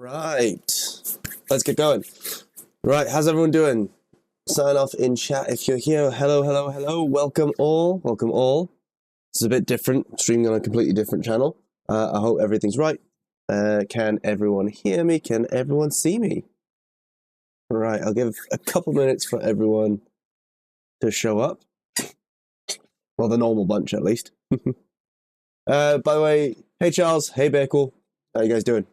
Right, let's get going. Right, how's everyone doing? Sign off in chat if you're here. Hello, hello, hello. Welcome all. Welcome all. This is a bit different, streaming on a completely different channel. I hope everything's right. Can everyone hear me? Can everyone see me? Right, I'll give a couple minutes for everyone to show up. Well, the normal bunch at least. By the way, hey Charles, hey Bakel, how you guys doing?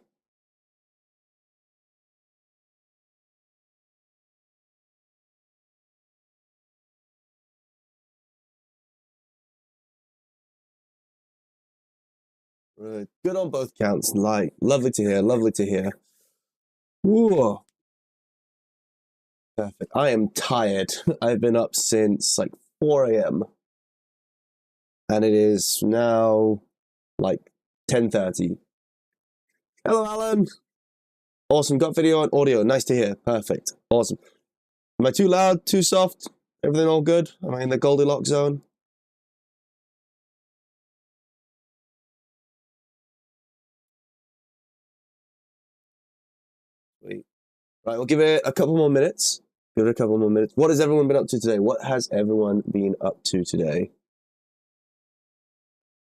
Good on both counts. Like, lovely to hear. Lovely to hear. Whoa. Perfect. I am tired. I've been up since like 4 a.m. and it is now like 10:30. Hello, Alan. Awesome. Got video and audio. Nice to hear. Perfect. Awesome. Am I too loud? Too soft? Everything all good? Am I in the Goldilocks zone? Sweet. Right, we'll give it a couple more minutes. Give it a couple more minutes. What has everyone been up to today? What has everyone been up to today?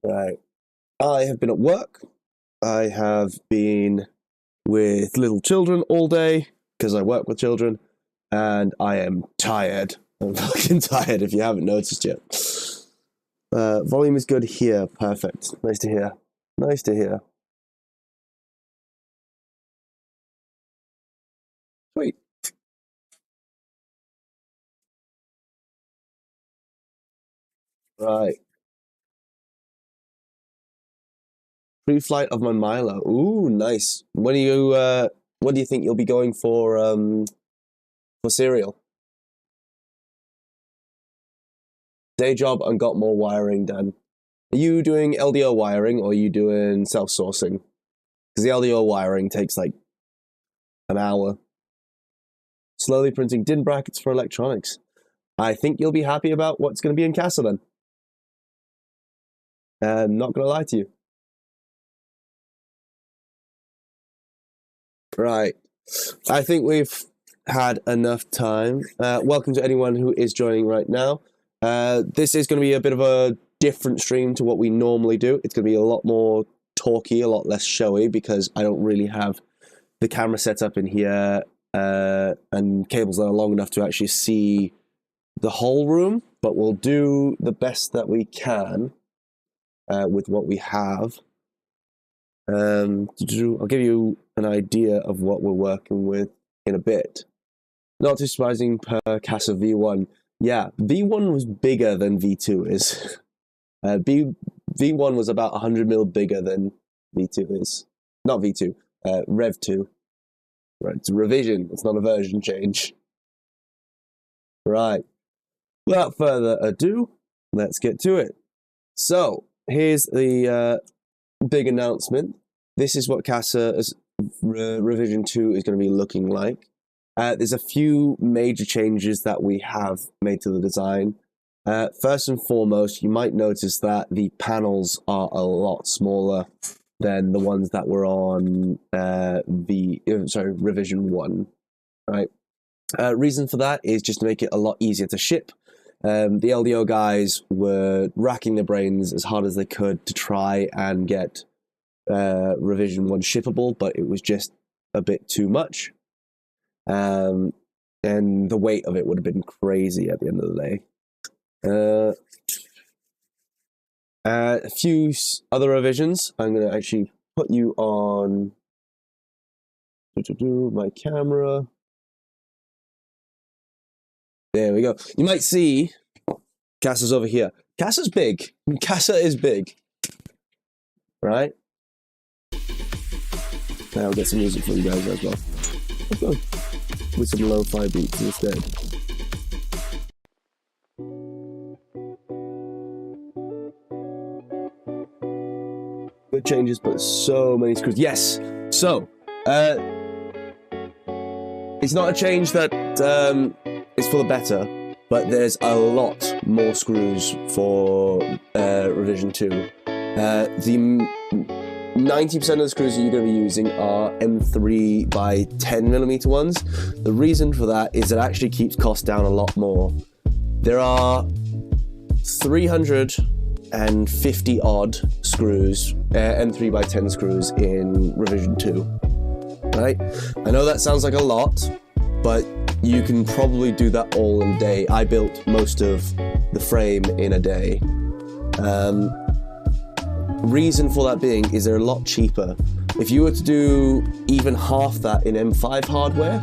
Right. I have been at work. I have been with little children all day because I work with children, and I am tired. I'm fucking tired if you haven't noticed yet. Volume is good here. Perfect. Nice to hear. Nice to hear. Sweet. Right. Pre-flight of my Milo. Ooh, nice. When do you think you'll be going for cereal? Day job and got more wiring done. Are you doing LDO wiring or are you doing self-sourcing? Because the LDO wiring takes like an hour. Slowly printing DIN brackets for electronics. I think you'll be happy about what's going to be in Cassa then. Not going to lie to you. Right. I think we've had enough time. Welcome to anyone who is joining right now. This is going to be a bit of a different stream to what we normally do. It's going to be a lot more talky, a lot less showy, because I don't really have the camera set up in here and cables that are long enough to actually see the whole room, but we'll do the best that we can with what we have. I'll give you an idea of what we're working with in a bit. Not too surprising per Cassa V1. Yeah, V1 was bigger than V2 is. V1 was about 100 mil bigger than V2 is. Not V2, Rev 2. Right, it's a revision, it's not a version change. Right, without further ado, let's get to it. So, here's the big announcement. This is what Cassa revision 2 is going to be looking like. There's a few major changes that we have made to the design. First and foremost, you might notice that the panels are a lot smaller than the ones that were on revision 1, right? Reason for that is just to make it a lot easier to ship. The LDO guys were racking their brains as hard as they could to try and get revision 1 shippable, but it was just a bit too much. And the weight of it would have been crazy at the end of the day. A few other revisions. I'm going to actually put you on my camera. There we go. You might see Cassa's over here. Cassa's big. Cassa is big. Right? Now I'll get some music for you guys as well. Let's go with some lo-fi beats instead. Good changes, but so many screws. Yes. So, it's not a change that is for the better, but there's a lot more screws for revision 2. The 90% of the screws that you're going to be using are M3 by 10mm ones. The reason for that is it actually keeps costs down a lot more. There are 350 odd screws, M3 by 10 screws in revision 2. Right? I know that sounds like a lot, but you can probably do that all in a day. I built most of the frame in a day. Reason for that being is they're a lot cheaper. If you were to do even half that in M5 hardware,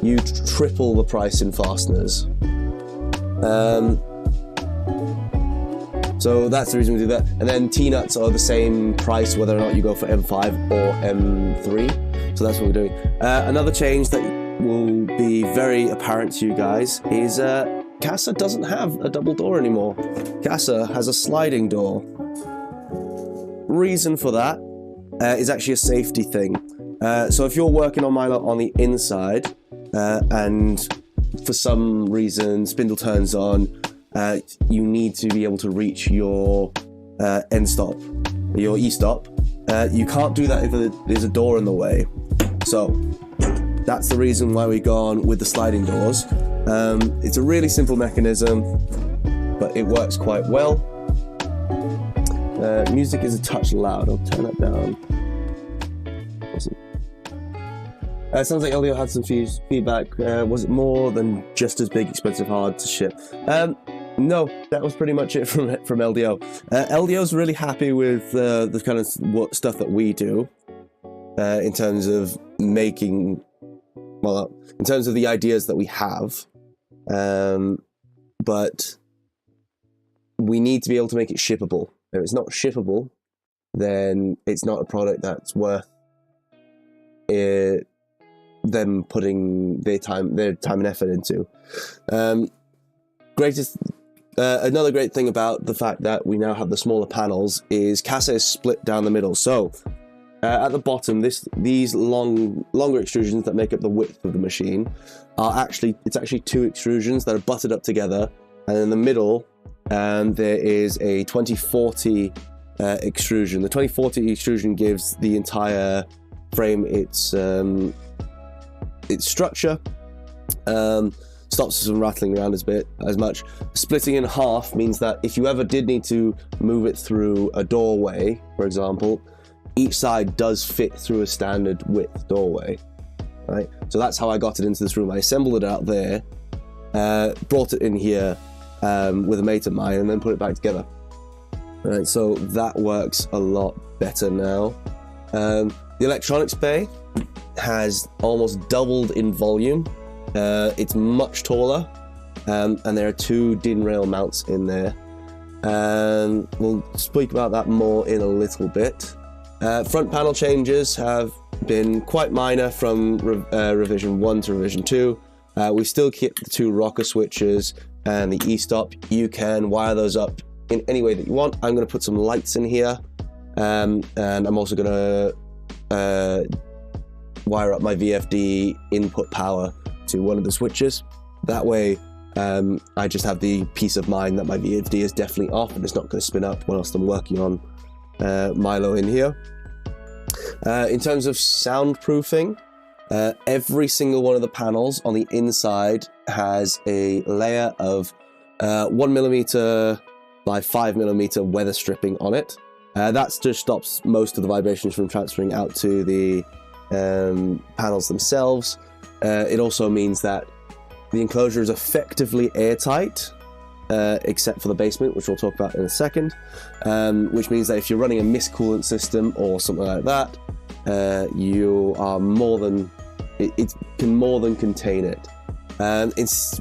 you'd triple the price in fasteners. So that's the reason we do that. And then T-nuts are the same price whether or not you go for M5 or M3. So that's what we're doing. Another change that will be very apparent to you guys is Cassa doesn't have a double door anymore. Cassa has a sliding door. Reason for that is actually a safety thing. So if you're working on Milo on the inside and for some reason spindle turns on, you need to be able to reach your end stop, your e-stop. You can't do that if there's a door in the way. So that's the reason why we've gone with the sliding doors. It's a really simple mechanism, but it works quite well. Music is a touch loud. I'll turn that down. Awesome. Sounds like LDO had some feedback. Was it more than just as big, expensive, hard to ship? No, that was pretty much it from LDO. LDO's really happy with the kind of stuff that we do in terms of making, well, in terms of the ideas that we have. But we need to be able to make it shippable. If it's not shippable, then it's not a product that's worth them putting their time and effort into. Another great thing about the fact that we now have the smaller panels is Cassa is split down the middle. So at the bottom, these longer extrusions that make up the width of the machine are actually two extrusions that are butted up together, and in the middle there is a 2040 extrusion. The 2040 extrusion gives the entire frame its structure, stops us from rattling around as much. Splitting in half means that if you ever did need to move it through a doorway, for example, each side does fit through a standard width doorway, right? So that's how I got it into this room. I assembled it out there, brought it in here with a mate of mine, and then put it back together. All right, so that works a lot better now. The electronics bay has almost doubled in volume. It's much taller, and there are 2 DIN rail mounts in there. We'll speak about that more in a little bit. Front panel changes have been quite minor from revision 1 to revision 2. We still keep the 2 rocker switches and the e-stop. You can wire those up in any way that you want. I'm going to put some lights in here, and I'm also going to wire up my VFD input power to one of the switches. That way I just have the peace of mind that my VFD is definitely off and it's not going to spin up whilst I'm working on Milo in here. In terms of soundproofing, every single one of the panels on the inside has a layer of 1mm by 5mm weather stripping on it. That just stops most of the vibrations from transferring out to the panels themselves. It also means that the enclosure is effectively airtight, except for the basement, which we'll talk about in a second, which means that if you're running a mist coolant system or something like that, you are it can more than contain it.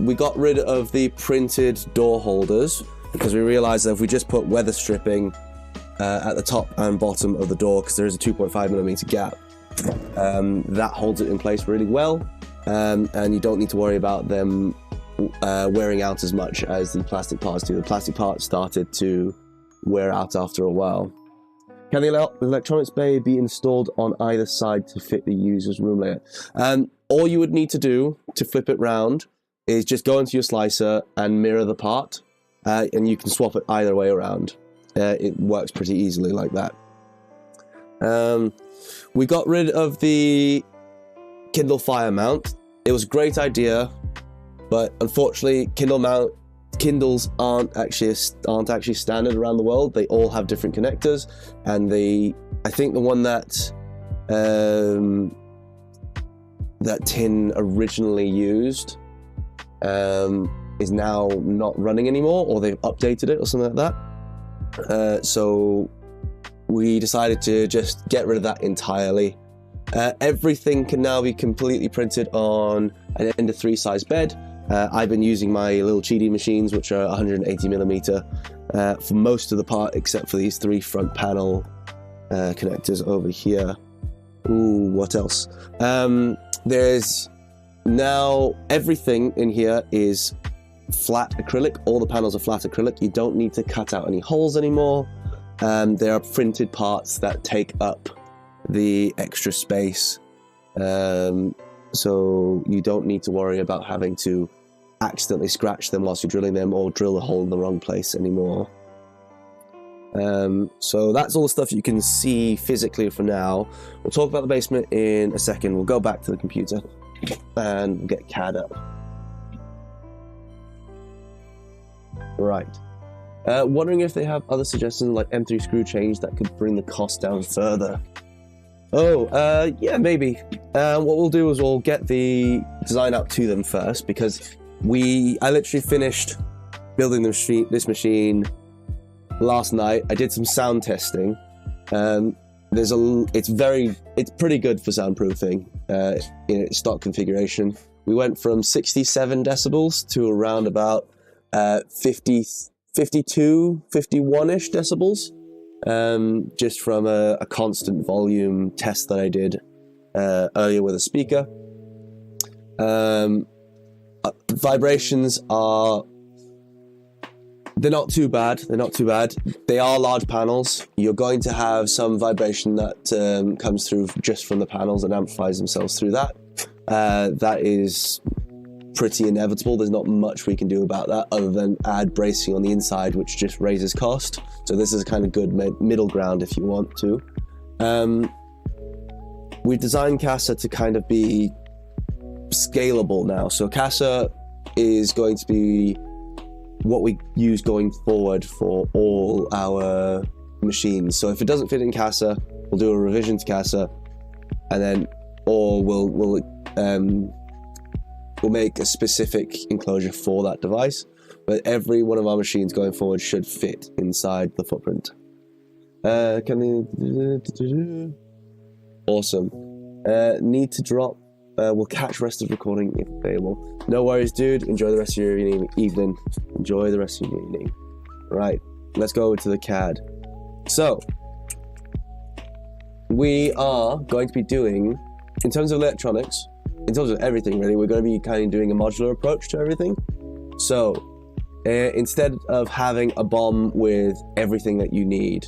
We got rid of the printed door holders because we realized that if we just put weather stripping at the top and bottom of the door, because there is a 2.5mm gap, that holds it in place really well, and you don't need to worry about them wearing out as much as the plastic parts do. The plastic parts started to wear out after a while. Can the electronics bay be installed on either side to fit the user's room layout? All you would need to do to flip it round is just go into your slicer and mirror the part, and you can swap it either way around. It works pretty easily like that. We got rid of the Kindle Fire mount. It was a great idea, but unfortunately, Kindles aren't actually standard around the world. They all have different connectors, and I think the one that that tin originally used is now not running anymore, or they've updated it or something like that. So we decided to just get rid of that entirely. Everything can now be completely printed on an Ender 3 size bed. I've been using my little cheaty machines, which are 180mm for most of the part, except for these 3 front panel connectors over here. Ooh, what else? There's now everything in here is flat acrylic. All the panels are flat acrylic. You don't need to cut out any holes anymore. There are printed parts that take up the extra space, so you don't need to worry about having to accidentally scratch them whilst you're drilling them or drill a hole in the wrong place anymore. So that's all the stuff you can see physically for now. We'll talk about the basement in a second. We'll go back to the computer and we'll get CAD up. Right. Wondering if they have other suggestions like M3 screw change that could bring the cost down further. Oh, yeah, maybe. What we'll do is we'll get the design out to them first, because I literally finished building this machine last night. I did some sound testing. It's pretty good for soundproofing in its stock configuration. We went from 67 decibels to around about 52, 51-ish decibels, just from a constant volume test that I did earlier with a speaker. Vibrations they're not too bad. They are large panels. You're going to have some vibration that comes through just from the panels and amplifies themselves through that. That is pretty inevitable. There's not much we can do about that other than add bracing on the inside, which just raises cost. So this is a kind of good middle ground if you want to. We've designed Cassa to kind of be scalable now. So Cassa is going to be what we use going forward for all our machines. So if it doesn't fit in Cassa, we'll do a revision to Cassa, and then we'll make a specific enclosure for that device. But every one of our machines going forward should fit inside the footprint. Awesome. Need to drop. We'll catch rest of recording if available. No worries, dude. Enjoy the rest of your evening. Enjoy the rest of your evening. Right, let's go over to the CAD. So, we are going to be doing, in terms of electronics, in terms of everything really, we're going to be kind of doing a modular approach to everything. So, instead of having a BOM with everything that you need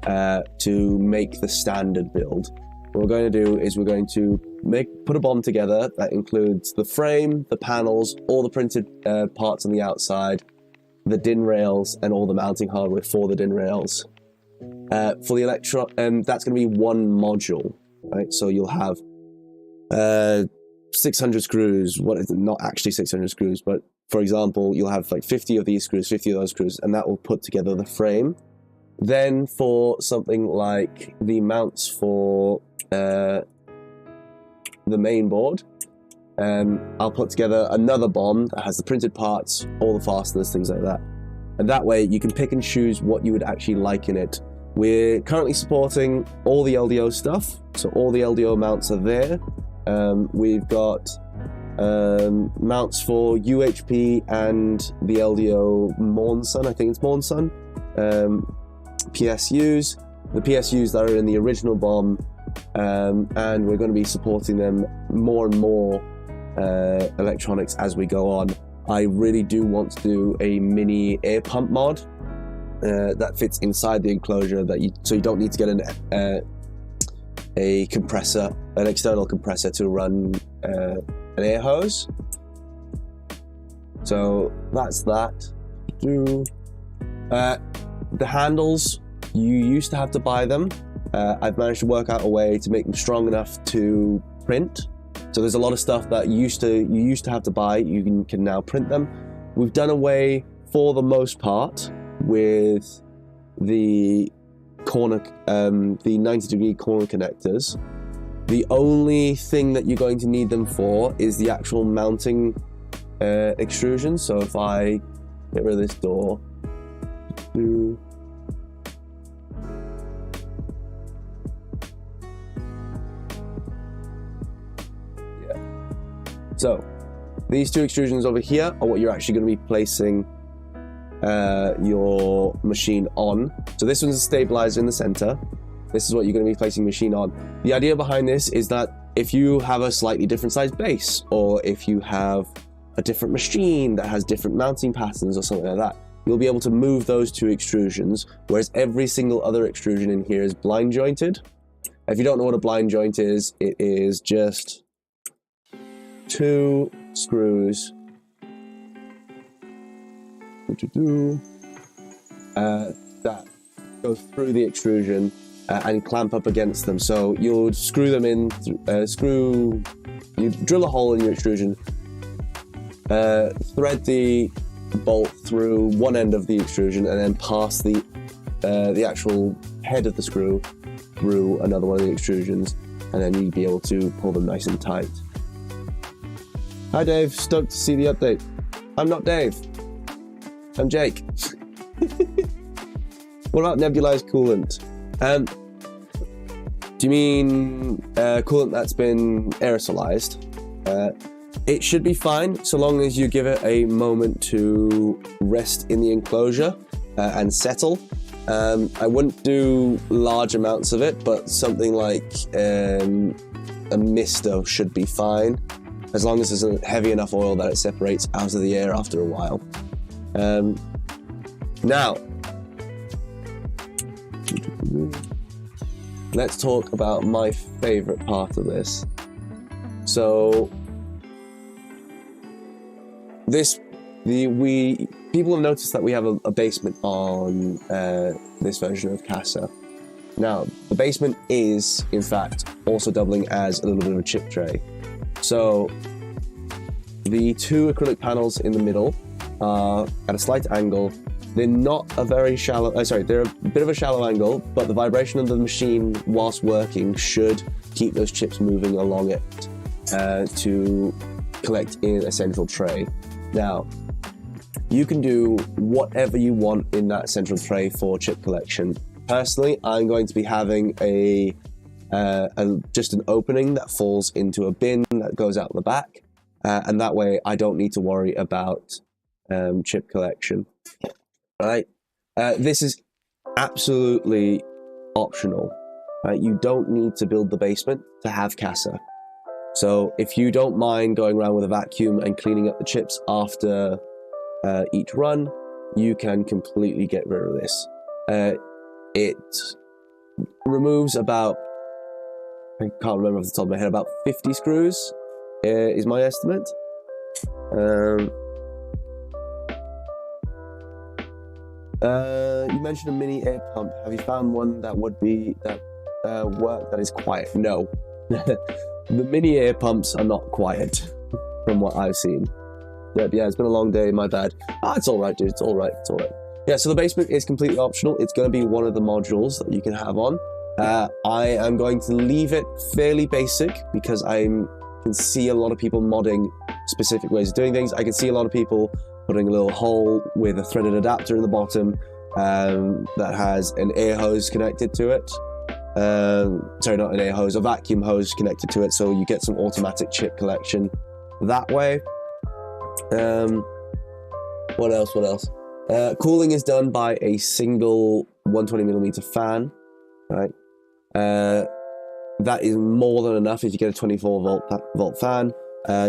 to make the standard build, what we're going to do is we're going to put a BOM together that includes the frame, the panels, all the printed parts on the outside, the DIN rails, and all the mounting hardware for the DIN rails. For the that's going to be one module, right? So you'll have 600 screws. Not actually 600 screws, but for example, you'll have like 50 of these screws, 50 of those screws, and that will put together the frame. Then for something like the mounts for the main board, I'll put together another BOM that has the printed parts, all the fasteners, things like that. And that way you can pick and choose what you would actually like in it. We're currently supporting all the LDO stuff, so all the LDO mounts are there. We've got mounts for UHP and the LDO Mornsun, I think it's Mornsun, PSUs, the PSUs that are in the original BOM, and we're going to be supporting them more and more electronics as we go on. I really do want to do a mini air pump mod that fits inside the enclosure, so you don't need to get a compressor, an external compressor to run an air hose. So that's that. The handles, you used to have to buy them. I've managed to work out a way to make them strong enough to print. So there's a lot of stuff that you used to have to buy. You can now print them. We've done away, for the most part, with the corner, the 90-degree corner connectors. The only thing that you're going to need them for is the actual mounting extrusion. So if I get rid of this door, so these two extrusions over here are what you're actually going to be placing your machine on. So this one's a stabilizer in the center. This is what you're going to be placing machine on. The idea behind this is that if you have a slightly different size base, or if you have a different machine that has different mounting patterns or something like that, you'll be able to move those two extrusions, whereas every single other extrusion in here is blind jointed. If you don't know what a blind joint is, it is just 2 screws that go through the extrusion and clamp up against them. So you'll screw them in, you drill a hole in your extrusion, thread the bolt through one end of the extrusion, and then pass the actual head of the screw through another one of the extrusions, and then you'd be able to pull them nice and tight. Hi Dave, stoked to see the update. I'm not Dave, I'm Jake. What about nebulized coolant? Do you mean coolant that's been aerosolized? It should be fine so long as you give it a moment to rest in the enclosure and settle. I wouldn't do large amounts of it, but something like a mister should be fine, as long as there's a heavy enough oil that it separates out of the air after a while. Now, let's talk about my favorite part of this. So, people have noticed that we have a basement on this version of Cassa. Now, the basement is, in fact, also doubling as a little bit of a chip tray. So, the 2 acrylic panels in the middle are at a slight angle. They're not a very shallow, they're a bit of a shallow angle, but the vibration of the machine whilst working should keep those chips moving along it to collect in a central tray. Now, you can do whatever you want in that central tray for chip collection. Personally, I'm going to be having just an opening that falls into a bin that goes out the back, and that way I don't need to worry about chip collection. Right? This is absolutely optional. Right? You don't need to build the basement to have Cassa. So if you don't mind going around with a vacuum and cleaning up the chips after each run, you can completely get rid of this. It removes about, I can't remember off the top of my head, about 50 screws is my estimate. You mentioned a mini air pump. Have you found one that would work that is quiet? No. The mini air pumps are not quiet from what I've seen. Yep, yeah, it's been a long day, my bad. It's alright, dude, it's alright. Yeah, so the basement is completely optional. It's going to be one of the modules that you can have on. I am going to leave it fairly basic because I can see a lot of people modding specific ways of doing things. I can see a lot of people putting a little hole with a threaded adapter in the bottom that has an air hose connected to it. Sorry, not an air hose, a vacuum hose connected to it, so you get some automatic chip collection that way. What else? Cooling is done by a single 120mm fan, right? That is more than enough if you get a 24 volt fan.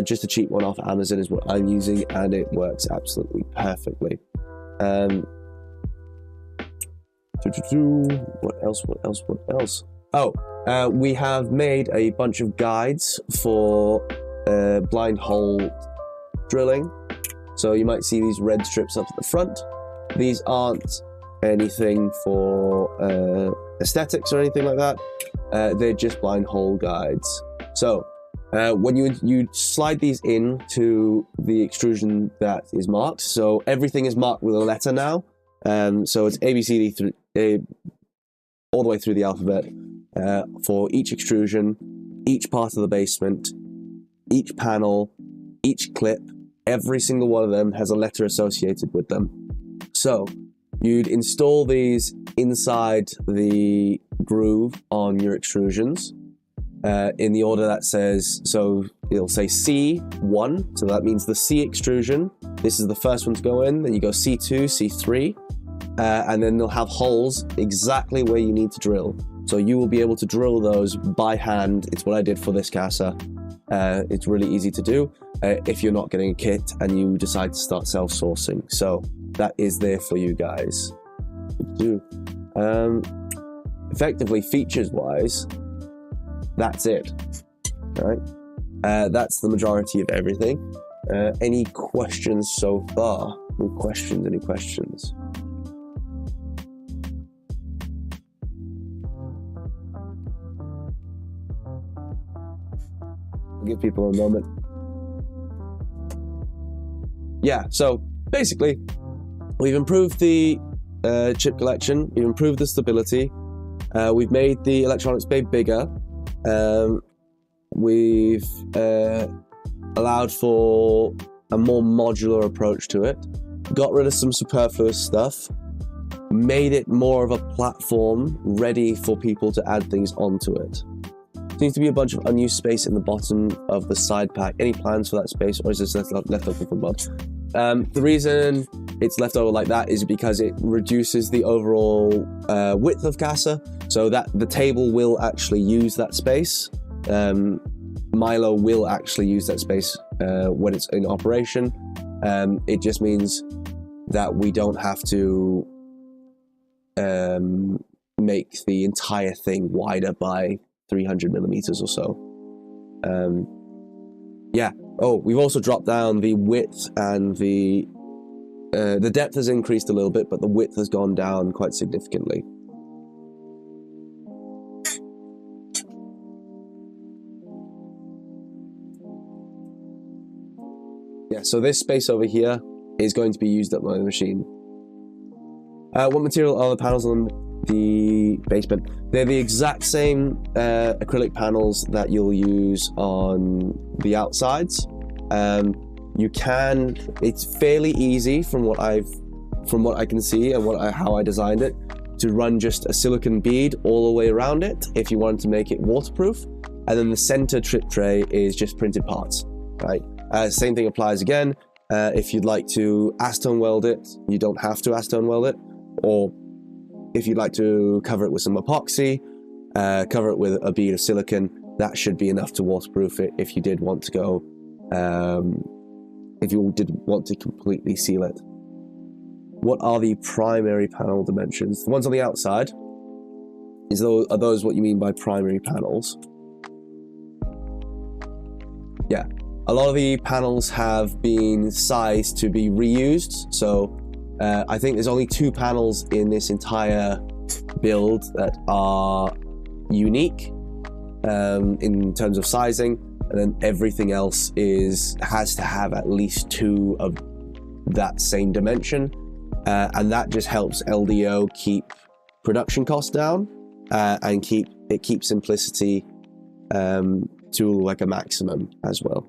Just a cheap one off Amazon is what I'm using, and it works absolutely perfectly. What else? Oh, we have made a bunch of guides for blind hole drilling. So you might see these red strips up at the front. These aren't anything for aesthetics or anything like that. They're just blind hole guides. So when you slide these into the extrusion that is marked, so everything is marked with a letter now. So it's A, B, C, D, all the way through the alphabet for each extrusion, each part of the basement, each panel, each clip. Every single one of them has a letter associated with them. So you'd install these inside the groove on your extrusions in the order that says, so it'll say C1, so that means the C extrusion. This is the first one to go in, then you go C2, C3, and then they'll have holes exactly where you need to drill. So you will be able to drill those by hand. It's what I did for this casa. It's really easy to do if you're not getting a kit and you decide to start self-sourcing. So that is there for you guys to do. Effectively, features-wise, that's it. All right, that's the majority of everything. Any questions so far? Any questions? I'll give people a moment. Yeah, so basically, we've improved the chip collection, we've improved the stability, we've made the electronics bay bigger, we've allowed for a more modular approach to it, got rid of some superfluous stuff, made it more of a platform ready for people to add things onto it. Seems to be a bunch of unused space in the bottom of the side pack. Any plans for that space, or is this left over for mods? The reason it's left over like that is because it reduces the overall width of Cassa, so that the table will actually use that space. Milo will actually use that space when it's in operation. It just means that we don't have to make the entire thing wider by 300 millimeters or so. Yeah. Oh, we've also dropped down the width, and the depth has increased a little bit, but the width has gone down quite significantly. Yeah, so this space over here is going to be used up by the machine. What material are the panels on the basement? They're the exact same acrylic panels that you'll use on the outsides. It's fairly easy from what I can see and how I designed it, to run just a silicone bead all the way around it if you wanted to make it waterproof, and then the center trip tray is just printed parts, right? Same thing applies again. If you'd like to acetone weld it, you don't have to acetone weld it, or if you'd like to cover it with some epoxy, cover it with a bead of silicone, that should be enough to waterproof it if you did want to go, if you did want to completely seal it. What are the primary panel dimensions? The ones on the outside, are those what you mean by primary panels? Yeah, a lot of the panels have been sized to be reused, so I think there's only 2 panels in this entire build that are unique in terms of sizing, and then everything else has to have at least 2 of that same dimension, and that just helps LDO keep production costs down and keep simplicity to like a maximum as well.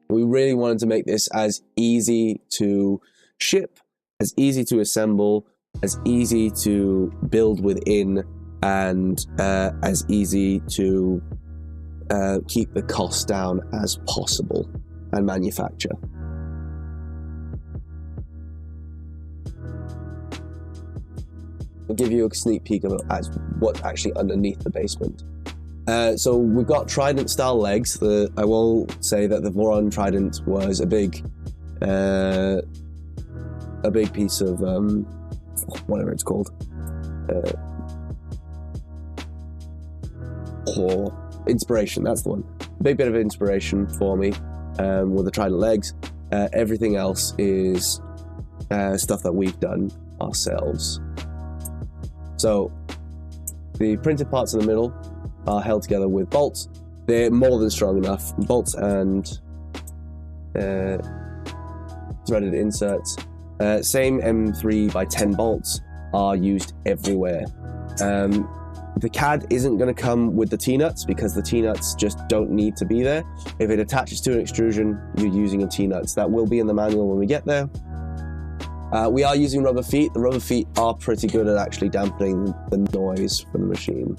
We really wanted to make this as easy to ship, as easy to assemble, as easy to build within, and as easy to keep the costs down as possible and manufacture. I'll give you a sneak peek of what's actually underneath the basement. So we've got Trident style legs. I will say that the Voron Trident was a big piece of whatever it's called, or inspiration. That's the one. A big bit of inspiration for me with the Trident legs. Everything else is stuff that we've done ourselves. So the printed parts in the middle are held together with bolts. They're more than strong enough. Bolts and threaded inserts. Same M3 by 10 bolts are used everywhere. The CAD isn't going to come with the T-nuts because the T-nuts just don't need to be there. If it attaches to an extrusion, you're using a T-nuts. That will be in the manual when we get there. We are using rubber feet. The rubber feet are pretty good at actually dampening the noise from the machine.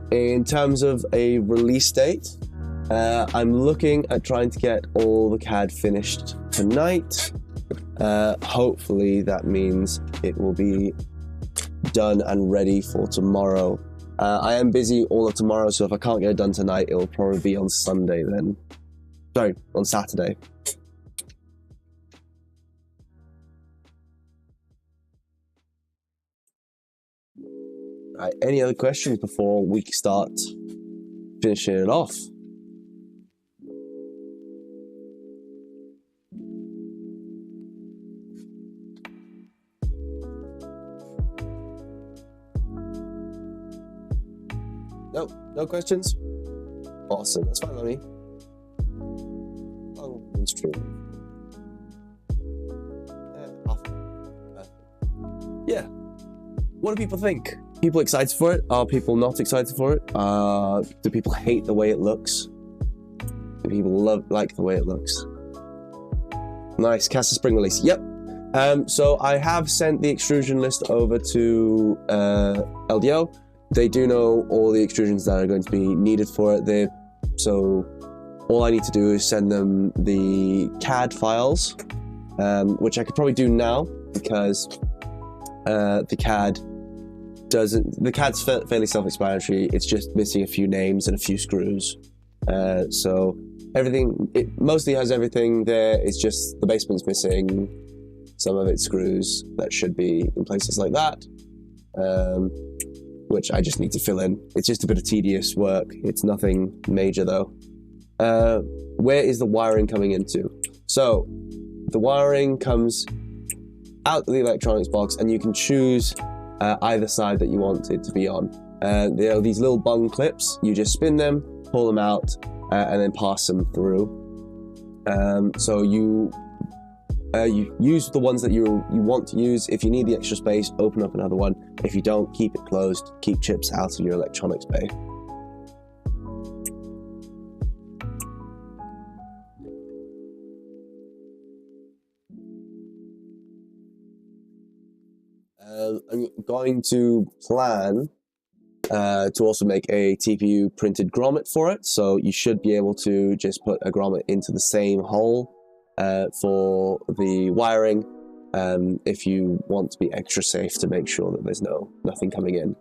In terms of a release date, I'm looking at trying to get all the CAD finished tonight. Hopefully that means it will be done and ready for tomorrow. I am busy all of tomorrow, so if I can't get it done tonight, it will probably be on Sunday then. Sorry, on Saturday. Right, any other questions before we start finishing it off? No, no questions? Awesome, that's fine, Lenny. Oh, stream. Yeah. What do people think? People excited for it? Are people not excited for it? Do people hate the way it looks? Do people like the way it looks? Nice, Cassa spring release. Yep. So I have sent the extrusion list over to LDO. They do know all the extrusions that are going to be needed for it. So all I need to do is send them the CAD files, which I could probably do now because the CAD's fairly self-explanatory. It's just missing a few names and a few screws. So everything, it mostly has everything there. It's just the basement's missing some of its screws that should be in places like that. Which I just need to fill in. It's just a bit of tedious work. It's nothing major though. Where is the wiring coming into? So the wiring comes out of the electronics box and you can choose either side that you want it to be on. There are these little bung clips. You just spin them, pull them out, and then pass them through. So you use the ones that you want to use. If you need the extra space, open up another one. If you don't, keep it closed. Keep chips out of your electronics bay. I'm going to plan to also make a TPU printed grommet for it. So you should be able to just put a grommet into the same hole for the wiring, if you want to be extra safe to make sure that there's nothing coming in.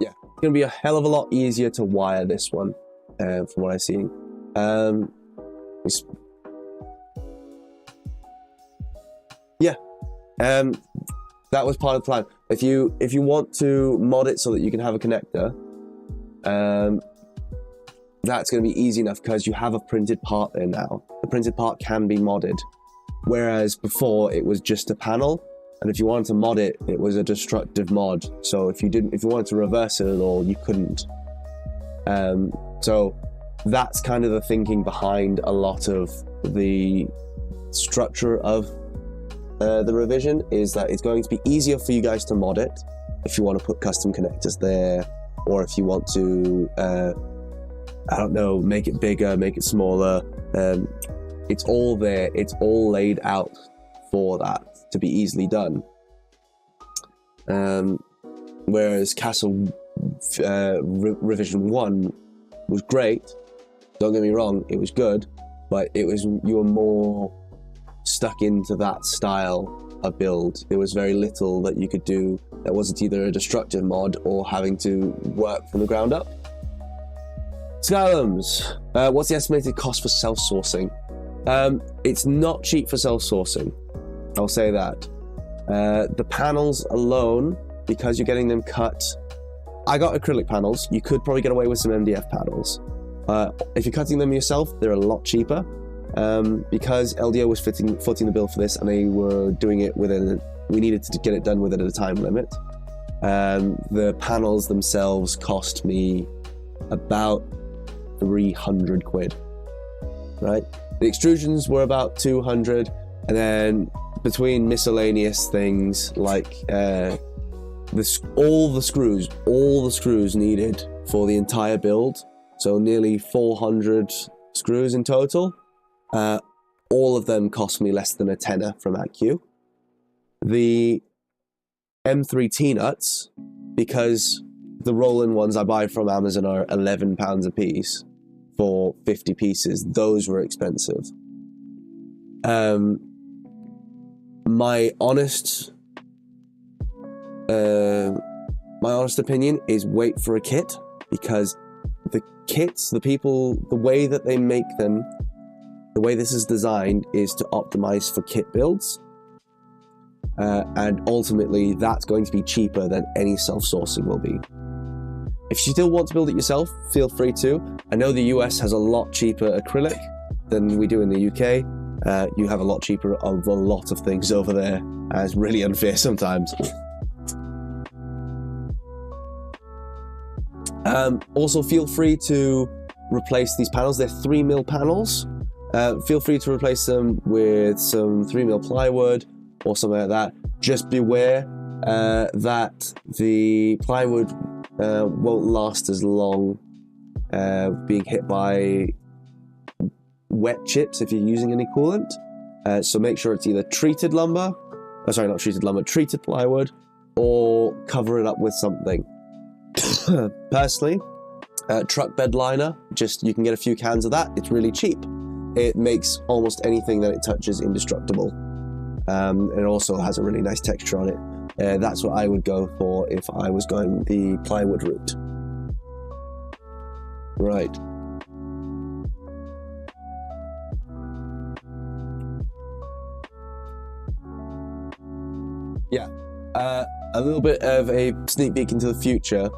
Yeah, it's going to be a hell of a lot easier to wire this one, from what I've seen. Yeah, that was part of the plan. If you want to mod it so that you can have a connector, that's going to be easy enough because you have a printed part there now. The printed part can be modded, whereas before it was just a panel, and if you wanted to mod it, it was a destructive mod. So if you wanted to reverse it at all, you couldn't. So that's kind of the thinking behind a lot of the structure of the revision, is that it's going to be easier for you guys to mod it if you want to put custom connectors there, or if you want to I don't know, make it bigger, make it smaller. It's all there. It's all laid out for that to be easily done. Whereas Cassa Revision 1 was great. Don't get me wrong, it was good, but you were more stuck into that style of build. There was very little that you could do that wasn't either a destructive mod or having to work from the ground up. Skylums, what's the estimated cost for self-sourcing? It's not cheap for self-sourcing, I'll say that. The panels alone because you're getting them cut. I got acrylic panels. You could probably get away with some MDF panels. If you're cutting them yourself, they're a lot cheaper. Because LDO was footing the bill for this, and they were doing it we needed to get it done within a time limit. The panels themselves cost me about 300 quid, right? The extrusions were about 200, and then between miscellaneous things like all the screws needed for the entire build, so nearly 400 screws in total, all of them cost me less than a tenner from AcQ. The M3 T-nuts, because the roll-in ones I buy from Amazon are £11 a piece for 50 pieces, those were expensive. My honest opinion is wait for a kit, because the kits, the way that they make them, the way this is designed is to optimize for kit builds. And ultimately, that's going to be cheaper than any self-sourcing will be. If you still want to build it yourself, feel free to. I know the US has a lot cheaper acrylic than we do in the UK. You have a lot cheaper of a lot of things over there, and it's really unfair sometimes. Also, feel free to replace these panels. They're 3mm panels. Feel free to replace them with some 3mm plywood or something like that. Just beware that the plywood won't last as long being hit by wet chips if you're using any coolant. So make sure it's either treated lumber, treated plywood, or cover it up with something. Personally, truck bed liner, you can get a few cans of that. It's really cheap. It makes almost anything that it touches indestructible. It also has a really nice texture on it. That's what I would go for if I was going the plywood route. Right. Yeah. A little bit of a sneak peek into the future.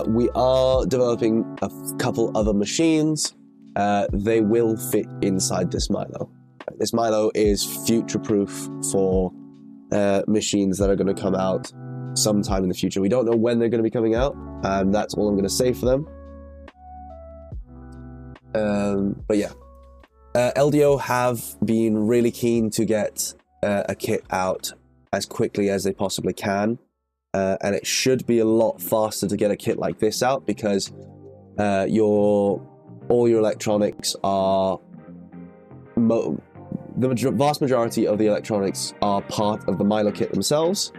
We are developing a couple other machines. They will fit inside this Milo. This Milo is future-proof for machines that are going to come out sometime in the future. We don't know when they're going to be coming out. That's all I'm going to say for them. But yeah, LDO have been really keen to get a kit out as quickly as they possibly can. And it should be a lot faster to get a kit like this out, because all your electronics are... The vast majority of the electronics are part of the Milo kit themselves,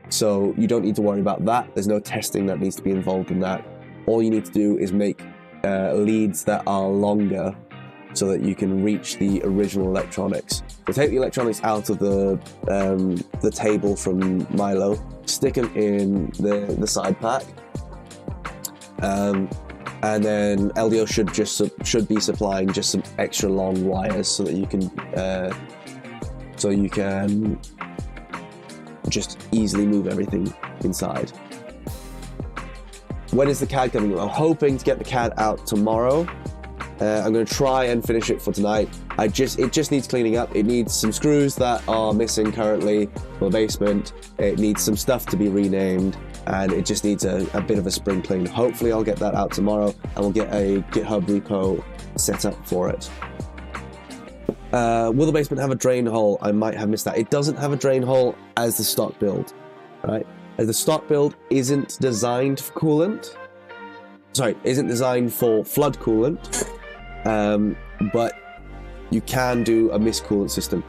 so you don't need to worry about that. There's no testing that needs to be involved in that. All you need to do is make leads that are longer so that you can reach the original electronics. So take the electronics out of the table from Milo, stick them in the side pack, and then LDO should be supplying just some extra long wires so that you can just easily move everything inside. When is the CAD coming? I'm hoping to get the CAD out tomorrow. I'm going to try and finish it for tonight. It just needs cleaning up. It needs some screws that are missing currently for the basement. It needs some stuff to be renamed, and it just needs a bit of a spring clean. Hopefully I'll get that out tomorrow, and we'll get a GitHub repo set up for it. Will the basement have a drain hole? I might have missed that. It doesn't have a drain hole as the stock build, right? As the stock build isn't designed for coolant. Sorry, isn't designed for flood coolant. But you can do a mist coolant system.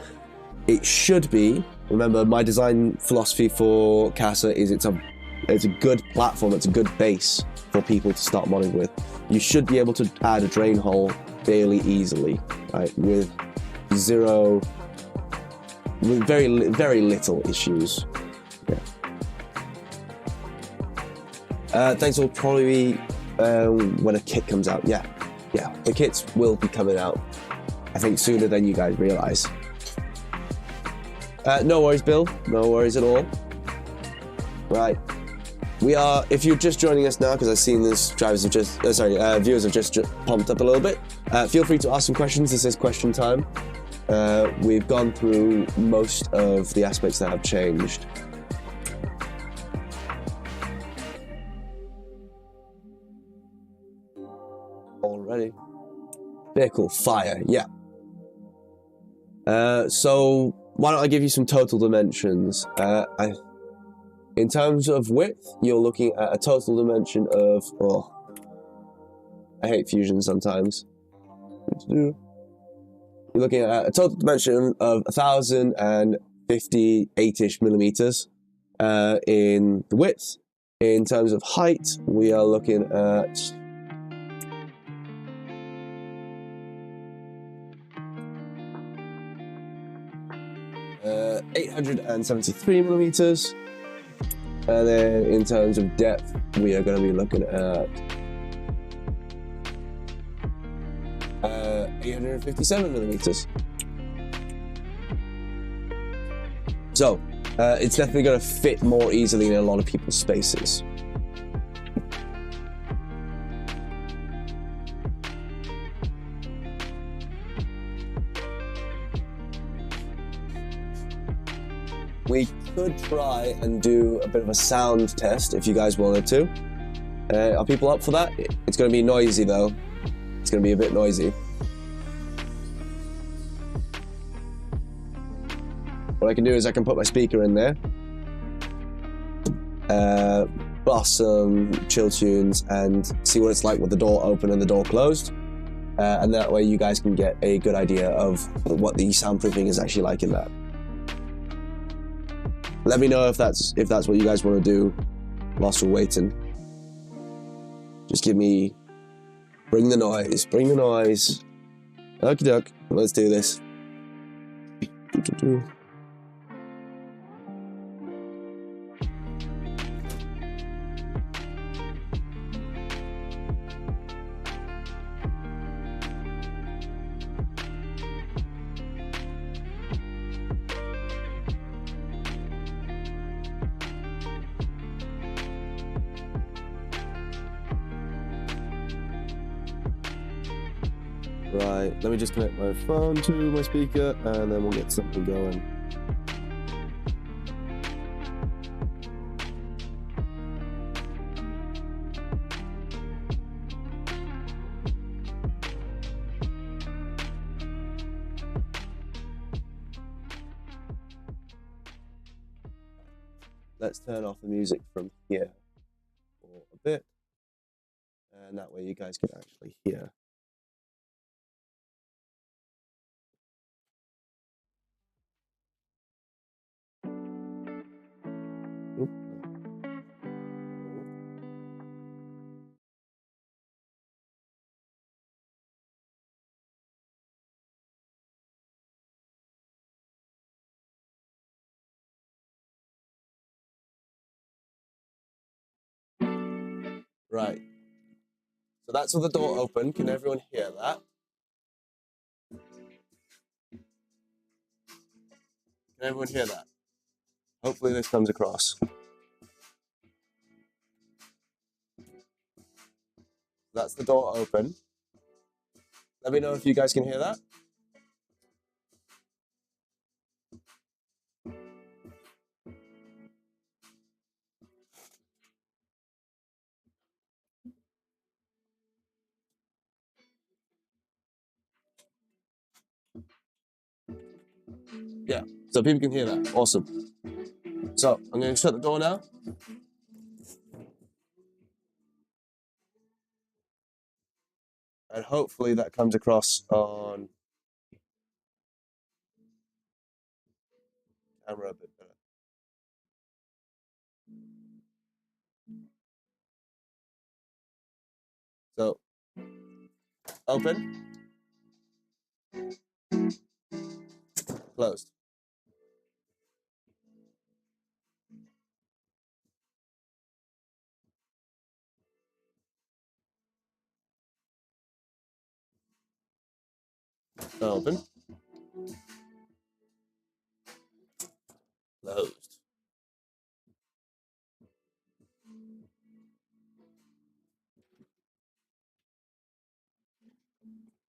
It should be. Remember, my design philosophy for Cassa is it's a good platform, it's a good base for people to start modding with. You should be able to add a drain hole fairly easily, right? With very little issues. Yeah. Thanks will probably be when a kit comes out. Yeah, the kits will be coming out, I think, sooner than you guys realize. No worries, Bill. No worries at all. Right. if you're just joining us now, because I've seen this, viewers have just pumped up a little bit, feel free to ask some questions. This is question time. We've gone through most of the aspects that have changed. Already. Vehicle, fire, yeah. So why don't I give you some total dimensions? In terms of width, you're looking at a total dimension of, oh, I hate fusion sometimes. You're looking at a total dimension of 1,058-ish millimeters in the width. In terms of height, we are looking at 873 millimeters. And then in terms of depth, we are going to be looking at 857 millimeters. So it's definitely going to fit more easily in a lot of people's spaces. We could try and do a bit of a sound test if you guys wanted to. Are people up for that? It's going to be noisy though. It's going to be a bit noisy. What I can do is I can put my speaker in there, blast some chill tunes and see what it's like with the door open and the door closed. And that way you guys can get a good idea of what the soundproofing is actually like in that. Let me know if that's what you guys want to do whilst we're waiting. Just bring the noise. Okie doke, let's do this. Right, let me just connect my phone to my speaker and then we'll get something going. Let's turn off the music from here for a bit, and that way you guys can actually hear. Right, so that's with the door open. Can everyone hear that? Can everyone hear that? Hopefully this comes across. That's the door open. Let me know if you guys can hear that. Yeah, so people can hear that. Awesome. So I'm going to shut the door now. And hopefully that comes across on camera a bit better. So, open. Closed. Open. Closed.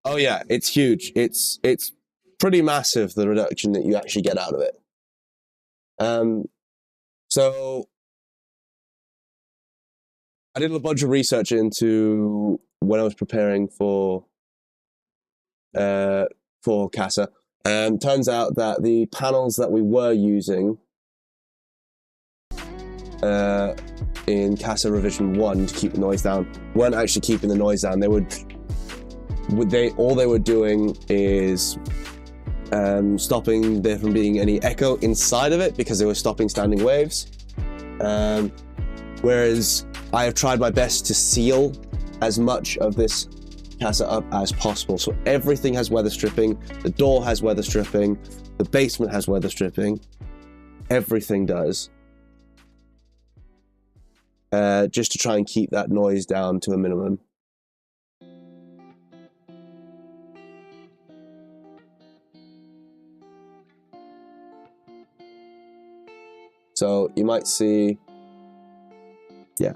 Oh yeah, it's huge. It's pretty massive, the reduction that you actually get out of it. So I did a bunch of research into when I was preparing for Cassa. Turns out that the panels that we were using in Cassa revision 1 to keep the noise down weren't actually keeping the noise down. All they were doing is stopping there from being any echo inside of it, because they were stopping standing waves. Whereas I have tried my best to seal as much of this Cassa up as possible. So everything has weather stripping, the door has weather stripping, the basement has weather stripping, everything does. Just to try and keep that noise down to a minimum. So you might see, yeah.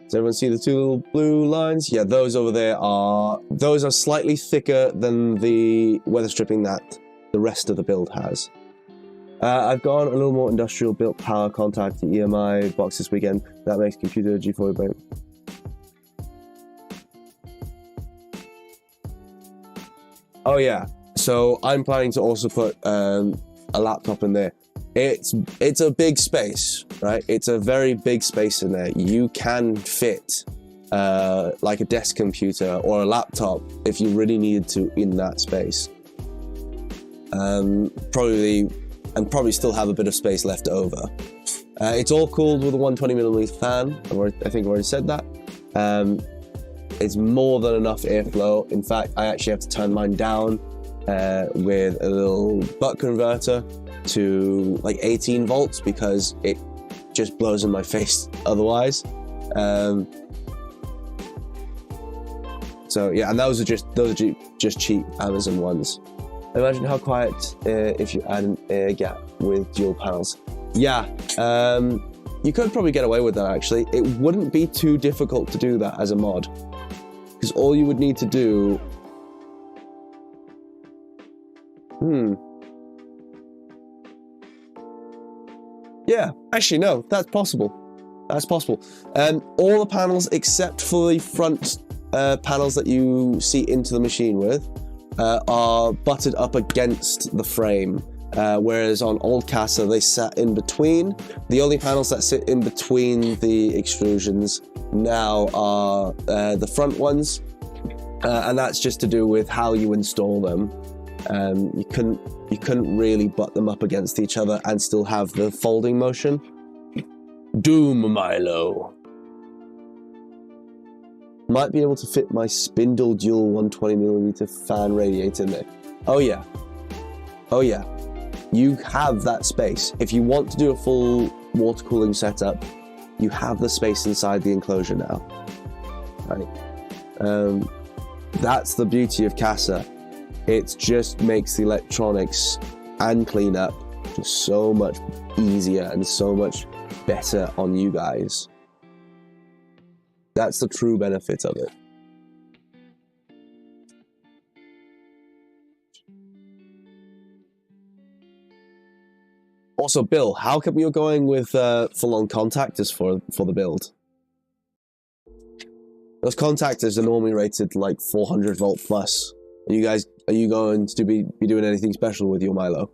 Does everyone see the two little blue lines? Yeah, those over there are slightly thicker than the weather stripping that the rest of the build has. I've gone a little more industrial built power contact EMI box this weekend. That makes computer G4 break. Oh yeah, so I'm planning to also put a laptop in there. It's a big space, right? It's a very big space in there. You can fit like a desk computer or a laptop if you really needed to in that space. Probably still have a bit of space left over. It's all cooled with a 120mm fan. I think I've already said that. It's more than enough airflow. In fact, I actually have to turn mine down with a little buck converter to like 18 volts because it just blows in my face otherwise. So yeah, and those are just cheap Amazon ones. Imagine how quiet if you add an air gap with dual panels. Yeah, you could probably get away with that actually. It wouldn't be too difficult to do that as a mod, because all you would need to do. Yeah, actually no, that's possible. That's possible. All the panels except for the front panels that you see into the machine with are butted up against the frame, whereas on old Cassa they sat in between. The only panels that sit in between the extrusions now are the front ones, and that's just to do with how you install them. You couldn't really butt them up against each other and still have the folding motion. Doom Milo. Might be able to fit my spindle dual 120mm fan radiator in there. Oh yeah. Oh yeah. You have that space. If you want to do a full water cooling setup, you have the space inside the enclosure now. Right. That's the beauty of Cassa. It just makes the electronics and cleanup just so much easier and so much better on you guys. That's the true benefit of it. Also, Bill, how come you're going with full-on contactors for the build? Those contactors are normally rated like 400 volt plus. Are you going to be doing anything special with your Milo?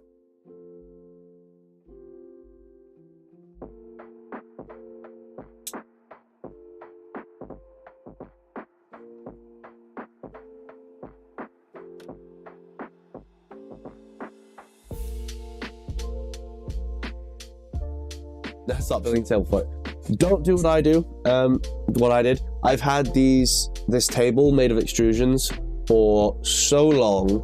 Start building table for it. Don't do what I do. What I did. I've had this table made of extrusions for so long,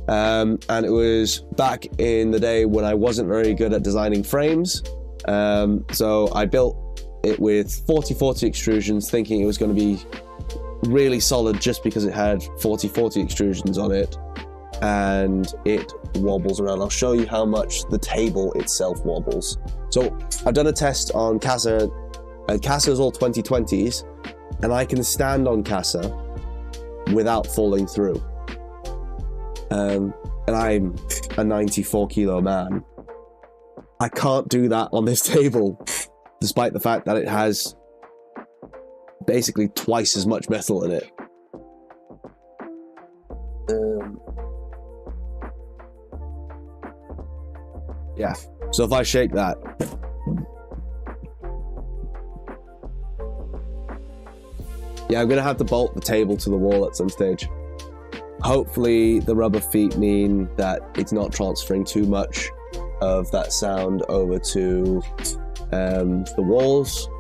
and it was back in the day when I wasn't very good at designing frames. So I built it with 40/40 extrusions, thinking it was going to be really solid just because it had 40/40 extrusions on it, and it wobbles around. I'll show you how much the table itself wobbles. So I've done a test on Cassa, and Cassa is all 2020s, and I can stand on Cassa without falling through. and I'm a 94-kilo man. I can't do that on this table, despite the fact that it has basically twice as much metal in it. Yeah, so if I shake that, yeah, I'm gonna have to bolt the table to the wall at some stage. Hopefully the rubber feet mean that it's not transferring too much of that sound over to the walls,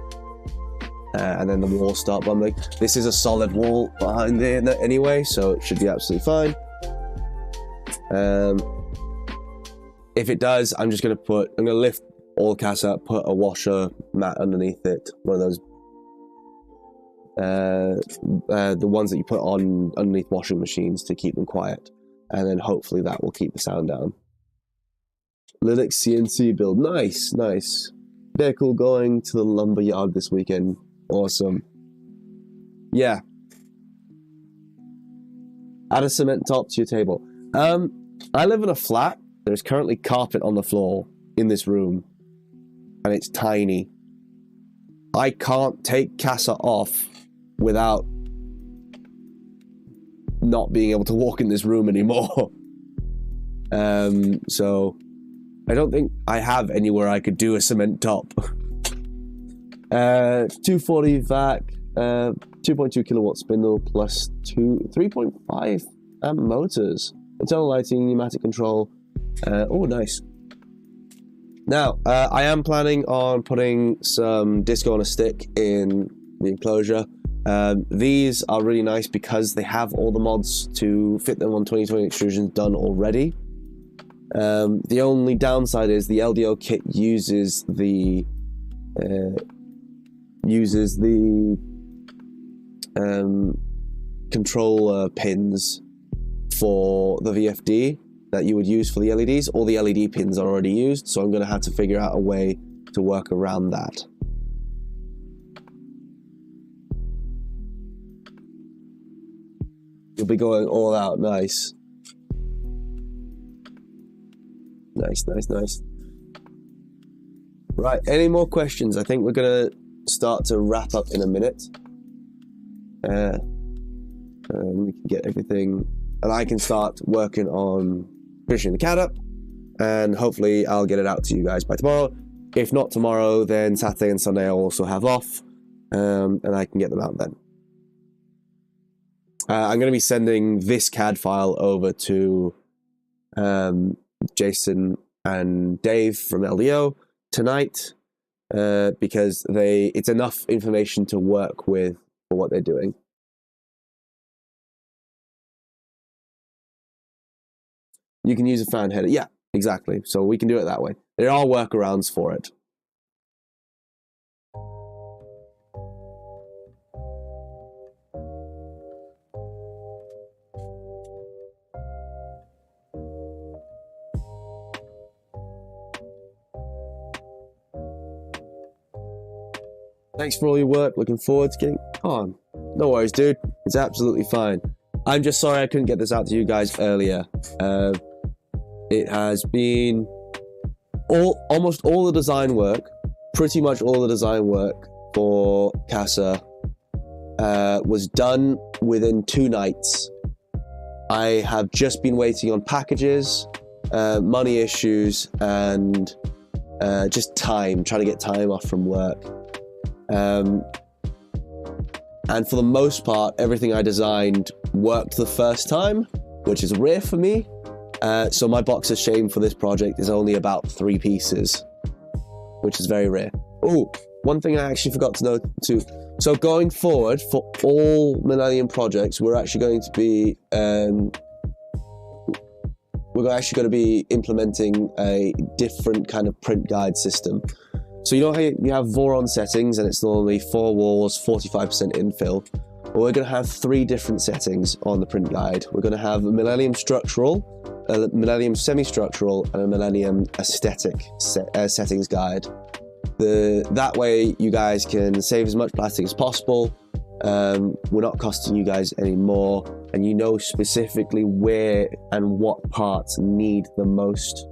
and then the walls start bumbling. This is a solid wall behind there anyway, so it should be absolutely fine. If it does, I'm gonna lift all Cassa up, put a washer mat underneath it, one of those the ones that you put on underneath washing machines to keep them quiet, and then hopefully that will keep the sound down. Linux CNC build, nice. Vehicle going to the lumber yard this weekend, awesome. Yeah, add a cement top to your table. I live in a flat. There's currently carpet on the floor in this room, and it's tiny. I can't take Cassa off without not being able to walk in this room anymore. So I don't think I have anywhere I could do a cement top. 240 vac, 2.2 kilowatt spindle plus 3.5 amp motors, internal lighting, pneumatic control. Oh, nice. Now, I am planning on putting some disco on a stick in the enclosure. These are really nice because they have all the mods to fit them on 2020 extrusions done already. The only downside is the LDO kit uses the controller pins for the VFD that you would use for the LEDs. All the LED pins are already used, so I'm going to have to figure out a way to work around that. You'll be going all out. Nice. Nice. Right, any more questions? I think we're going to start to wrap up in a minute. We can get everything, and I can start working on finishing the CAD up, and hopefully I'll get it out to you guys by tomorrow. If not tomorrow, then Saturday and Sunday I'll also have off, and I can get them out then. I'm going to be sending this CAD file over to Jason and Dave from LDO tonight, because it's enough information to work with for what they're doing. You can use a fan header. Yeah, exactly. So we can do it that way. There are workarounds for it. Thanks for all your work. Looking forward to getting on. No worries, dude. It's absolutely fine. I'm just sorry I couldn't get this out to you guys earlier. It has been almost all the design work, pretty much all the design work for Cassa was done within 2 nights. I have just been waiting on packages, money issues, and just trying to get time off from work. And for the most part, everything I designed worked the first time, which is rare for me. So my box of shame for this project is only about 3 pieces, which is very rare. Oh, one thing I actually forgot to note too. So going forward for all Millennium projects, we're actually going to be implementing a different kind of print guide system. So you know how you have Voron settings and it's normally 4 walls, 45% infill? Well, we're going to have 3 different settings on the print guide. We're going to have a Millennium structural, a Millennium semi-structural, and a Millennium aesthetic settings guide. That way you guys can save as much plastic as possible. We're not costing you guys any more. and you know specifically where and what parts need the most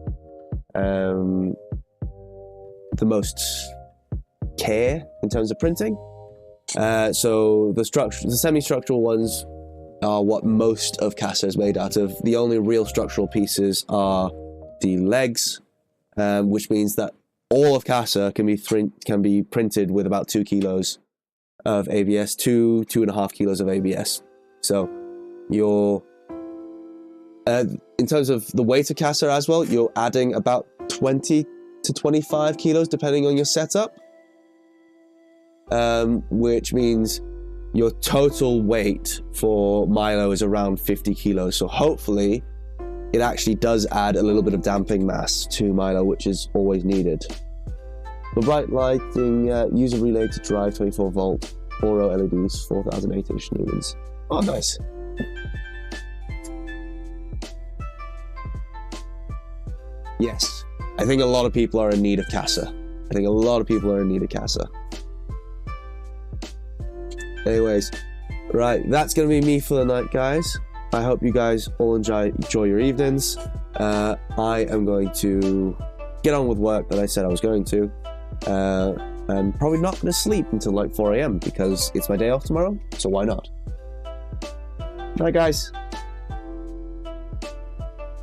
care in terms of printing. So the semi-structural ones are what most of Cassa is made out of. The only real structural pieces are the legs, which means that all of Cassa can be printed with about 2 kilos of ABS, 2.5 kilos of ABS. So you're in terms of the weight of Cassa as well, you're adding about 20 to 25 kilos depending on your setup, which means your total weight for Milo is around 50 kilos. So hopefully it actually does add a little bit of damping mass to Milo, which is always needed. The bright lighting, user relay to drive 24 volt, 4 row LEDs, 4008-ish lumens. Oh, nice. Yes, I think a lot of people are in need of Cassa. Anyways, right, that's going to be me for the night, guys. I hope you guys all enjoy your evenings. I am going to get on with work that I said I was going to. And probably not going to sleep until like 4 AM because it's my day off tomorrow, so why not? Night, guys.